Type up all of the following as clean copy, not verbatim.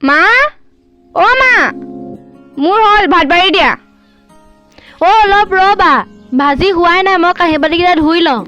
মা অ' মা মোৰ হ'ল ভাত বাঢ়ি দিয়া অলপ ৰ'বা ভাজি হোৱাই নাই মই কাঁহী বাতিকেইটা ধুই লওঁ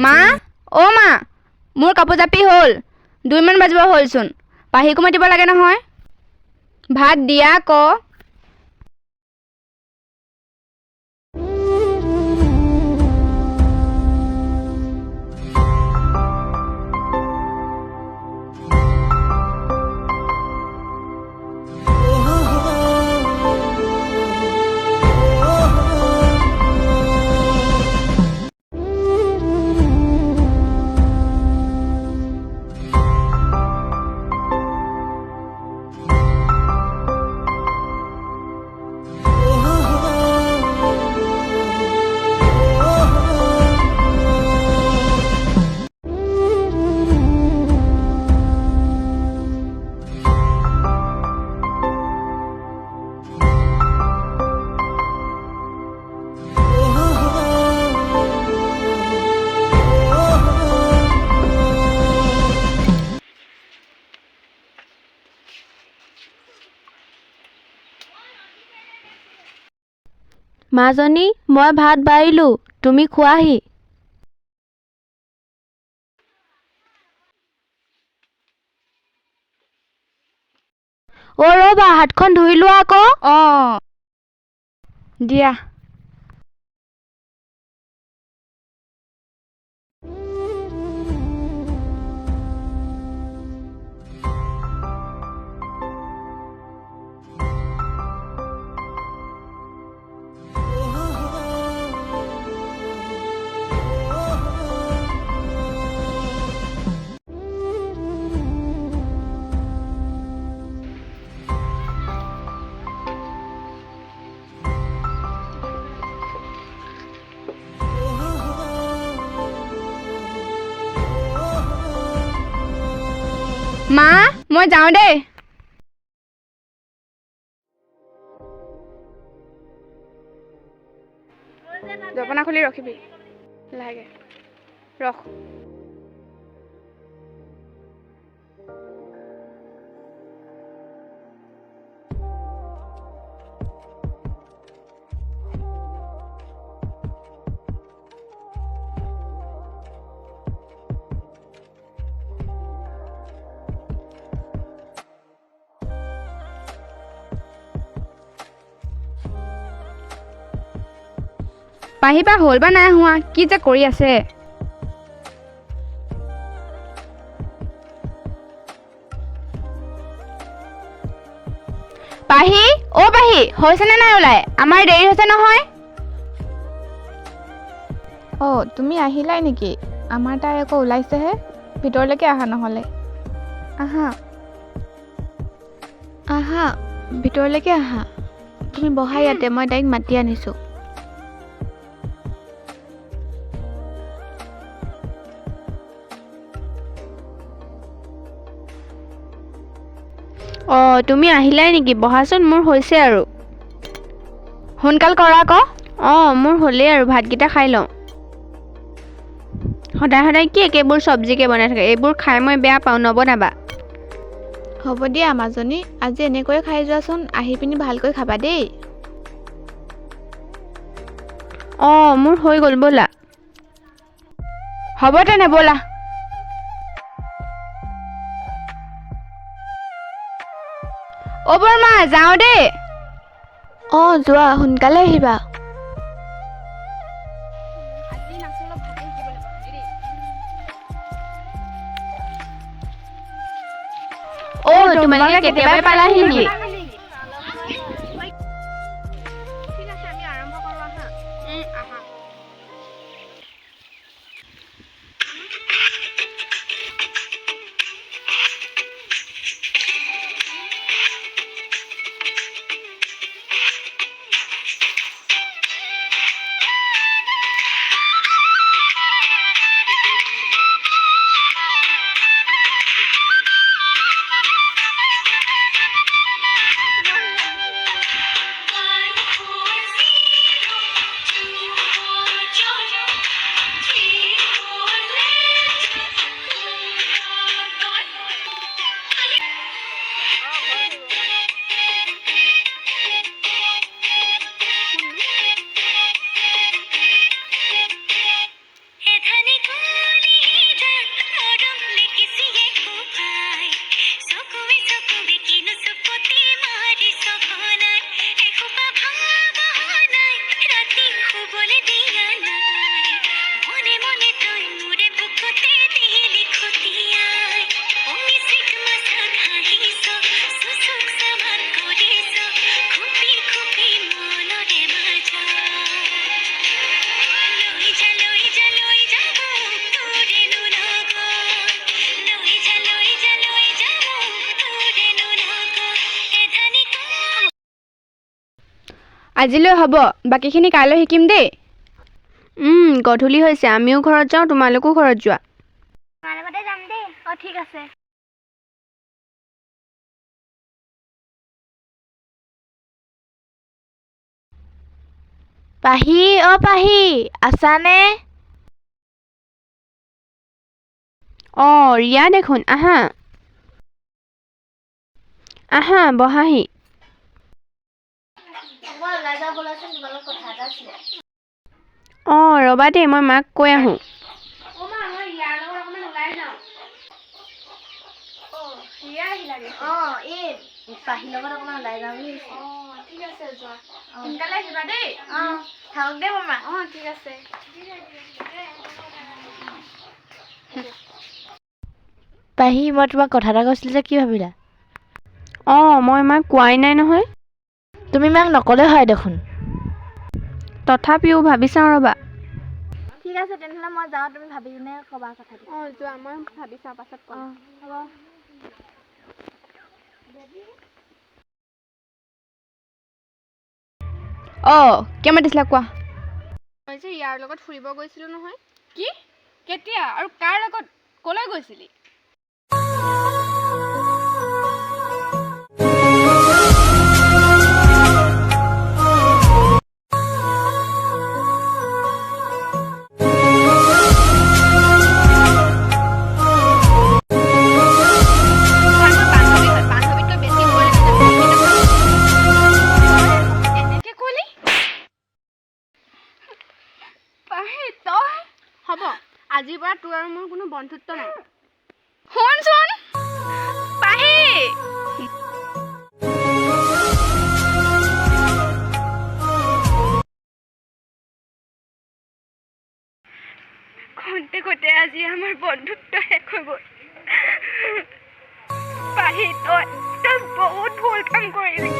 মা অ' মা মোৰ কাপোৰ জাপি হ'ল 2 মান বাজিব হ'লচোন পাহিকো মাতিব লাগে নহয় ভাত দিয়া ক মাজনী মই ভাত বাঢ়িলোঁ তুমি খোৱাহি ৰ'বা হাতখন ধুই লোৱা আকৌ অঁ দিয়া মা মই যাওঁ দেই জপনা খুলি ৰখিবি লাহেকে ৰখ পাহিবা হ'ল বা নাই হোৱা কি যে কৰি আছে পাহি অ' পাহি হৈছেনে নাই ওলাই আমাৰ দেৰি হৈছে নহয় তুমি আহিলাই নেকি আমাৰ তাই আকৌ ওলাইছেহে ভিতৰলৈকে আহা নহ'লে আহা আহা ভিতৰলৈকে আহা তুমি বহা ইয়াতে মই তাইক মাতি আনিছোঁ তুমি আহিলাই নেকি বহাচোন মোৰ হৈছে আৰু সোনকাল কৰা আকৌ মোৰ হ'লেই আৰু ভাতকেইটা খাই লওঁ সদায় সদায় কি একেবোৰ চব্জিকে বনাই থাকে এইবোৰ খাই মই বেয়া পাওঁ নবনাবা হ'ব দিয়া মাজনী আজি এনেকৈয়ে খাই যোৱাচোন আহি পিনি ভালকৈ খাবা দেই মোৰ হৈ গ'ল ব'লা হ'ব তেনে ব'লা অ' বৰমা যাওঁ দেই যোৱা সোনকালে আহিবা অ' তোমালোকে কেতিয়াবাই পালাহি নেকি? ঠিক আছে আমি আৰম্ভ কৰোঁ আহা। আহা। আজিলৈ হ'ব, বাকীখিনি কাইলৈ শিকিম দেই। গধূলি হৈছে, আমিও ঘৰত যাওঁ, তোমালোকো ঘৰত যোৱা। যাম দেই। ঠিক আছে। পাহি, অ' পাহি, আছানে? ৰিয়া দেখোন, আহা। আহা, বহাহি। ৰ'বা দেই, মই মাক কৈ আহোঁ। পাহি, মই তোমাক কথা এটা কৈছিলোঁ যে কি ভাবিলা? মই মাক কোৱাই নাই নহয়। তুমি মাক নকলে হয় দেখোন। তথাপিও ভাবি চাওঁ ৰ'বা। ঠিক আছে তেনেহ'লে মই যাওঁ, তুমি ভাবি কিনে ক'বা কথাটো। যোৱা, মই ভাবি চাওঁ, পাছত ক'ম। হ'ব। কিয় মাতিছিলা কোৱা? মই যে ইয়াৰ লগত ফুৰিব গৈছিলোঁ নহয়। কি? কেতিয়া আৰু কাৰ লগত? ক'লৈ গৈছিলি? হ'ব, আজিৰ পৰা তোৰ আৰু মোৰ কোনো বন্ধুত্ব নাই। শুনচোন পাহি, খন্তে খতে আজি আমাৰ বন্ধুত্ব শেষ হৈ গ'ল। পাহি, তই বহুত ভুল কাম কৰিলি।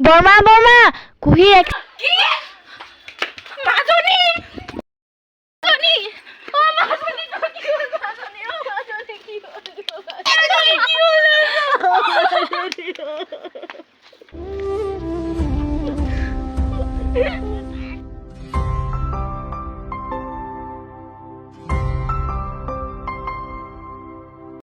বৰমা, কুহি